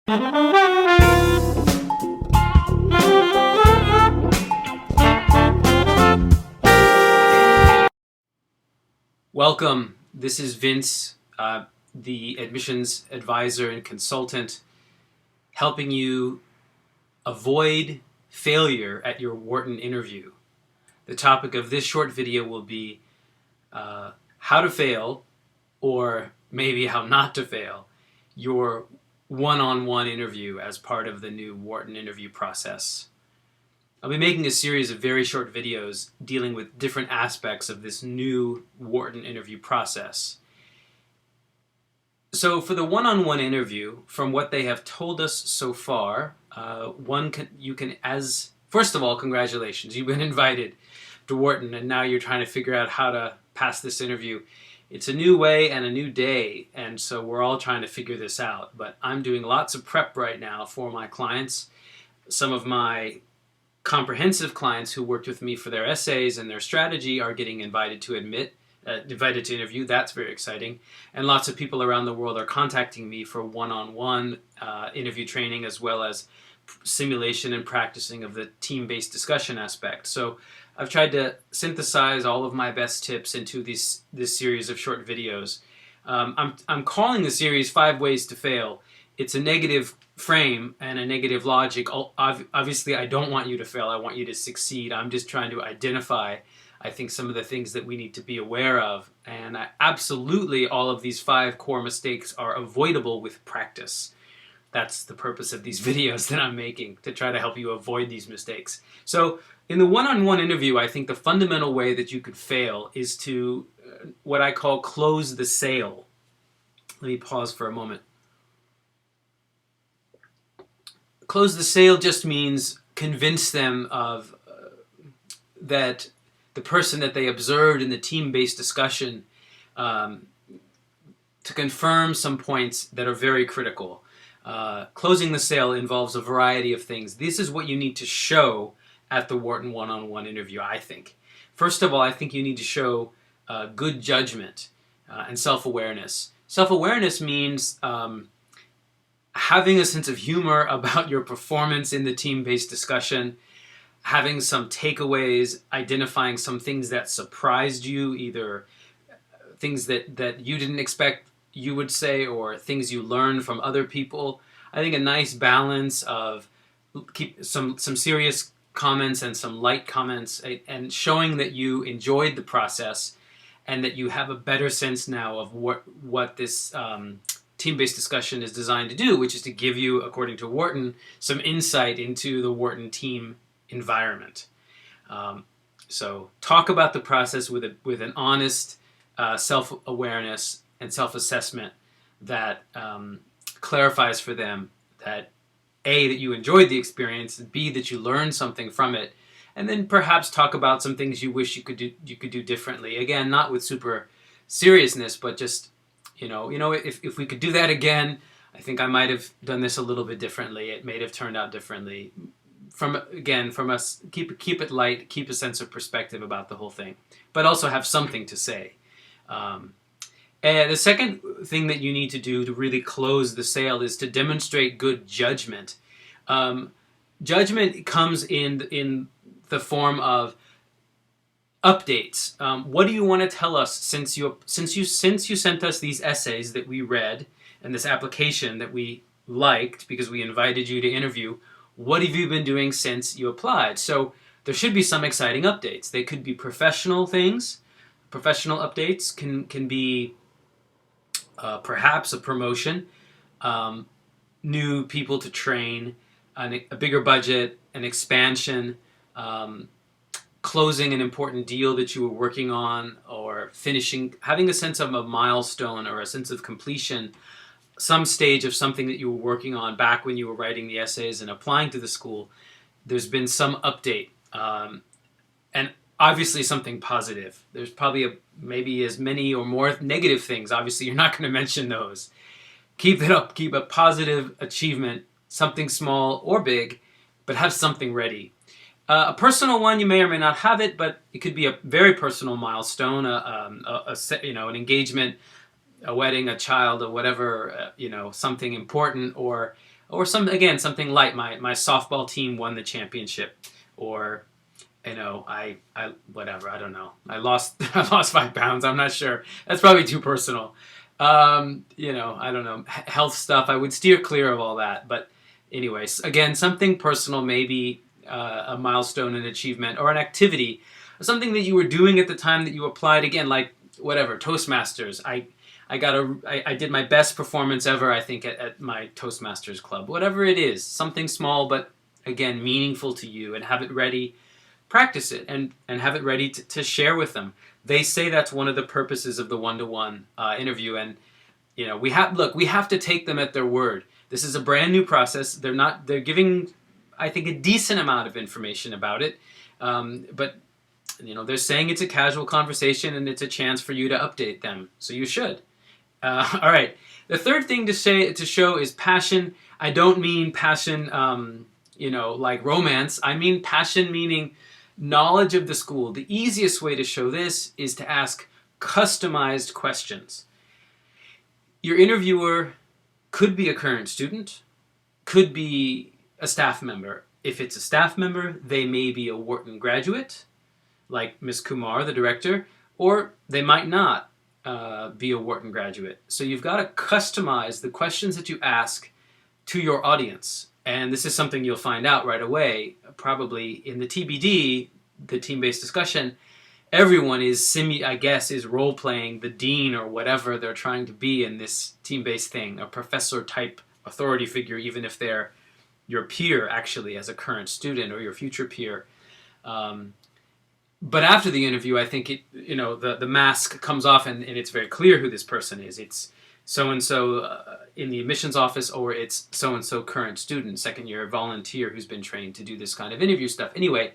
Welcome. This is Vince, the admissions advisor and consultant, helping you avoid failure at your Wharton interview. The topic of this short video will be how to fail, or maybe how not to fail, your one-on-one interview as part of the new Wharton interview process. I'll be making a series of very short videos dealing with different aspects of this new Wharton interview process. So for the one-on-one interview, from what they have told us so far, first of all, congratulations, you've been invited to Wharton, and now you're trying to figure out how to pass this interview. It's a new way and a new day, and so we're all trying to figure this out. But I'm doing lots of prep right now for my clients. Some of my comprehensive clients who worked with me for their essays and their strategy are getting invited to interview. That's very exciting. And lots of people around the world are contacting me for one-on-one interview training, as well as simulation and practicing of the team-based discussion aspect. So I've tried to synthesize all of my best tips into this series of short videos. I'm calling the series 5 Ways to Fail. It's a negative frame and a negative logic. Obviously, I don't want you to fail. I want you to succeed. I'm just trying to identify, I think, some of the things that we need to be aware of. And absolutely, all of these 5 core mistakes are avoidable with practice. That's the purpose of these videos that I'm making, to try to help you avoid these mistakes. So in the one-on-one interview, I think the fundamental way that you could fail is to what I call close the sale. Let me pause for a moment. Close the sale just means convince them of that the person that they observed in the team-based discussion, to confirm some points that are very critical. Closing the sale involves a variety of things. This is what you need to show at the Wharton one-on-one interview, I think. First of all, I think you need to show good judgment and self-awareness. Self-awareness means having a sense of humor about your performance in the team-based discussion, having some takeaways, identifying some things that surprised you, either things that you didn't expect you would say, or things you learned from other people. I think a nice balance of keep some serious comments and some light comments, and showing that you enjoyed the process and that you have a better sense now of what this team-based discussion is designed to do, which is to give you, according to Wharton, some insight into the Wharton team environment. So talk about the process with an honest self-awareness and self-assessment that clarifies for them that A, that you enjoyed the experience, B, that you learned something from it, and then perhaps talk about some things you wish you could do differently. Again, not with super seriousness, but just if we could do that again, I think I might have done this a little bit differently. It may have turned out differently. From us, keep it light, keep a sense of perspective about the whole thing, but also have something to say. And the second thing that you need to do to really close the sale is to demonstrate good judgment. Judgment comes in the form of updates. What do you want to tell us since you sent us these essays that we read and this application that we liked because we invited you to interview? What have you been doing since you applied? So there should be some exciting updates. They could be professional things. Professional updates can be perhaps a promotion, new people to train, a bigger budget, an expansion, closing an important deal that you were working on, or finishing, having a sense of a milestone or a sense of completion, some stage of something that you were working on back when you were writing the essays and applying to the school. There's been some update, and obviously something positive. There's probably maybe as many or more negative things. Obviously, you're not going to mention those. Keep it up. Keep a positive achievement, something small or big, but have something ready. A personal one, you may or may not have it, but it could be a very personal milestone, an engagement, a wedding, a child, or whatever, something important, or Or something light. My softball team won the championship, or I whatever, I don't know. I lost I lost 5 pounds. I'm not sure. That's probably too personal. I don't know, health stuff. I would steer clear of all that. But anyways, again, something personal, maybe a milestone, an achievement, or an activity, something that you were doing at the time that you applied. Again, like whatever, Toastmasters. I did my best performance ever, I think, at my Toastmasters club. Whatever it is, something small, but again, meaningful to you, and have it ready. Practice it and have it ready to share with them. They say that's one of the purposes of the one-to-one interview, and we have to take them at their word. This is a brand new process. They're giving, I think, a decent amount of information about it, but they're saying it's a casual conversation and it's a chance for you to update them. So you should. All right. The third thing to show is passion. I don't mean passion, like romance. I mean passion meaning knowledge of the school. The easiest way to show this is to ask customized questions. Your interviewer could be a current student, could be a staff member. If it's a staff member, they may be a Wharton graduate, like Ms. Kumar, the director, or they might not be a Wharton graduate. So you've got to customize the questions that you ask to your audience. And this is something you'll find out right away, probably in the TBD, the team-based discussion. Everyone is role-playing the dean or whatever they're trying to be in this team-based thing, a professor-type authority figure, even if they're your peer, actually, as a current student, or your future peer. But after the interview, I think the mask comes off, and it's very clear who this person is. It's so-and-so in the admissions office, or it's so-and-so current student, second-year volunteer who's been trained to do this kind of interview stuff. Anyway,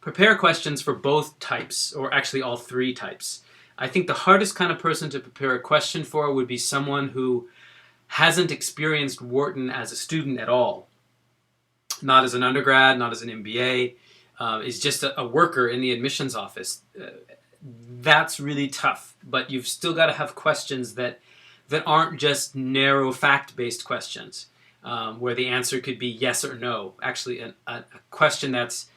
prepare questions for both types, or actually all three types. I think the hardest kind of person to prepare a question for would be someone who hasn't experienced Wharton as a student at all. Not as an undergrad, not as an MBA, is just a worker in the admissions office. That's really tough, but you've still got to have questions that aren't just narrow fact-based questions, where the answer could be yes or no. Actually, a question that's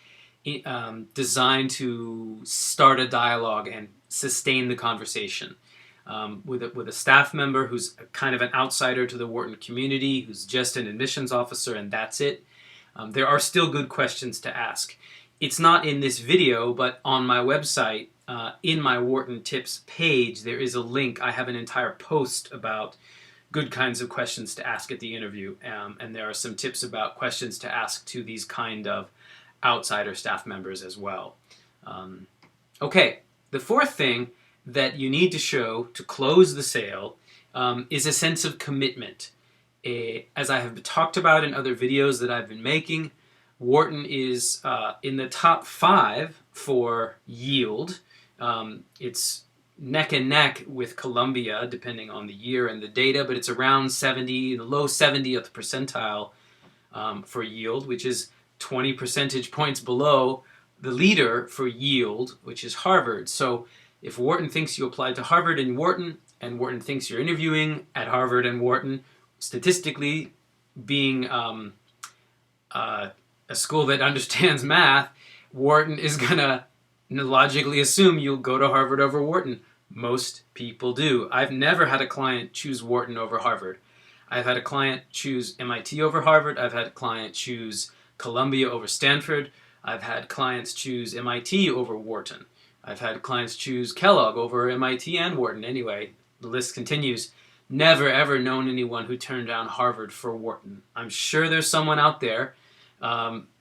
designed to start a dialogue and sustain the conversation. With a staff member who's kind of an outsider to the Wharton community, who's just an admissions officer, and that's it. There are still good questions to ask. It's not in this video, but on my website, in my Wharton Tips page, there is a link. I have an entire post about good kinds of questions to ask at the interview, and there are some tips about questions to ask to these kind of outsider staff members as well. Okay, the fourth thing that you need to show to close the sale is a sense of commitment. As I have talked about in other videos that I've been making, Wharton is in the top 5 for yield. It's neck and neck with Columbia, depending on the year and the data, but it's around 70, the low 70th percentile for yield, which is 20 percentage points below the leader for yield, which is Harvard. So if Wharton thinks you applied to Harvard and Wharton thinks you're interviewing at Harvard and Wharton, statistically, being a school that understands math, Wharton is going to logically assume you'll go to Harvard over Wharton. Most people do. I've never had a client choose Wharton over Harvard. I've had a client choose MIT over Harvard. I've had a client choose Columbia over Stanford. I've had clients choose MIT over Wharton. I've had clients choose Kellogg over MIT and Wharton. Anyway, the list continues. Never ever known anyone who turned down Harvard for Wharton. I'm sure there's someone out there.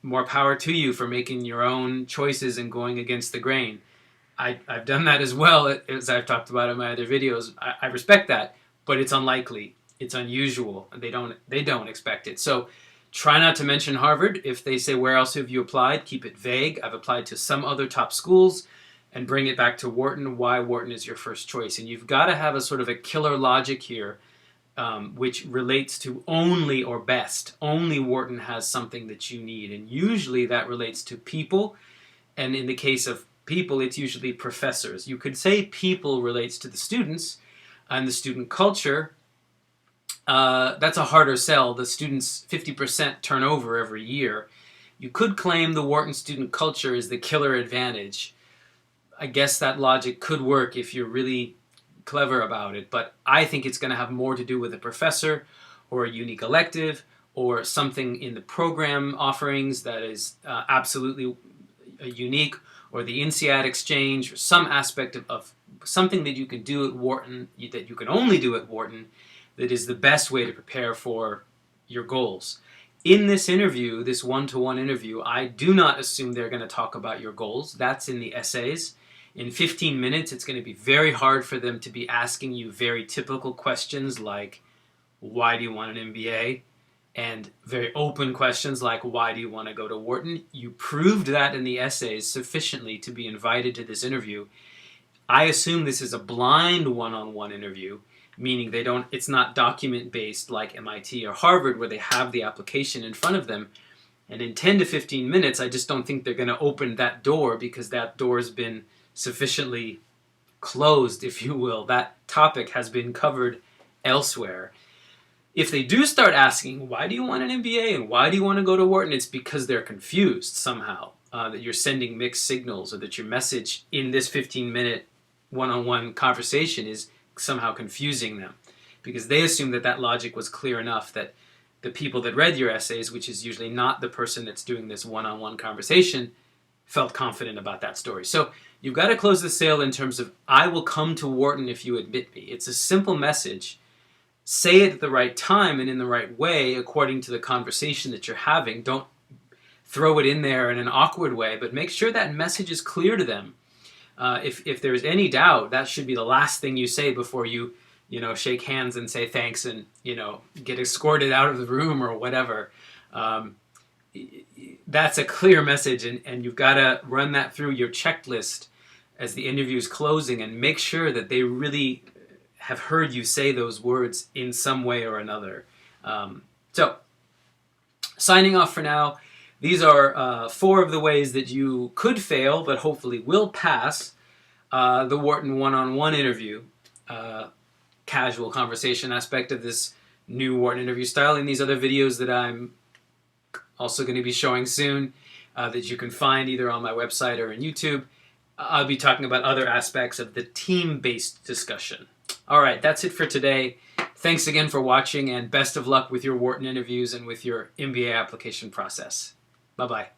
More power to you for making your own choices and going against the grain. I've done that as well, as I've talked about in my other videos. I respect that, but it's unlikely. It's unusual. They don't expect it. So try not to mention Harvard. If they say, where else have you applied? Keep it vague. I've applied to some other top schools, and bring it back to Wharton, why Wharton is your first choice. And you've got to have a sort of a killer logic here, which relates to only or best. Only Wharton has something that you need. And usually that relates to people. And in the case of people, it's usually professors. You could say people relates to the students and the student culture, that's a harder sell. The students 50% turnover every year. You could claim the Wharton student culture is the killer advantage. I guess that logic could work if you're really clever about it, but I think it's going to have more to do with a professor or a unique elective or something in the program offerings that is absolutely unique, or the INSEAD exchange, or some aspect of something that you can do at Wharton, that you can only do at Wharton, that is the best way to prepare for your goals. In this interview, this one-to-one interview, I do not assume they're going to talk about your goals. That's in the essays. In 15 minutes, it's going to be very hard for them to be asking you very typical questions like, why do you want an MBA? And very open questions like, why do you want to go to Wharton? You proved that in the essays sufficiently to be invited to this interview. I assume this is a blind one-on-one interview, meaning it's not document-based like MIT or Harvard where they have the application in front of them. And in 10 to 15 minutes, I just don't think they're going to open that door, because that door has been sufficiently closed, if you will. That topic has been covered elsewhere. If they do start asking, why do you want an MBA and why do you want to go to Wharton, it's because they're confused somehow, that you're sending mixed signals, or that your message in this 15-minute one-on-one conversation is somehow confusing them, because they assume that that logic was clear enough that the people that read your essays, which is usually not the person that's doing this one-on-one conversation, felt confident about that story. So you've got to close the sale in terms of, I will come to Wharton if you admit me. It's a simple message. Say it at the right time and in the right way according to the conversation that you're having. Don't throw it in there in an awkward way, but make sure that message is clear to them. If there's any doubt, that should be the last thing you say before you shake hands and say thanks and, get escorted out of the room or whatever. That's a clear message, and you've got to run that through your checklist as the interview is closing and make sure that they really have heard you say those words in some way or another. So, signing off for now. These are 4 of the ways that you could fail, but hopefully will pass the Wharton one-on-one interview, casual conversation aspect of this new Wharton interview style, and these other videos that I'm also going to be showing soon that you can find either on my website or on YouTube. I'll be talking about other aspects of the team-based discussion. All right, that's it for today. Thanks again for watching, and best of luck with your Wharton interviews and with your MBA application process. Bye-bye.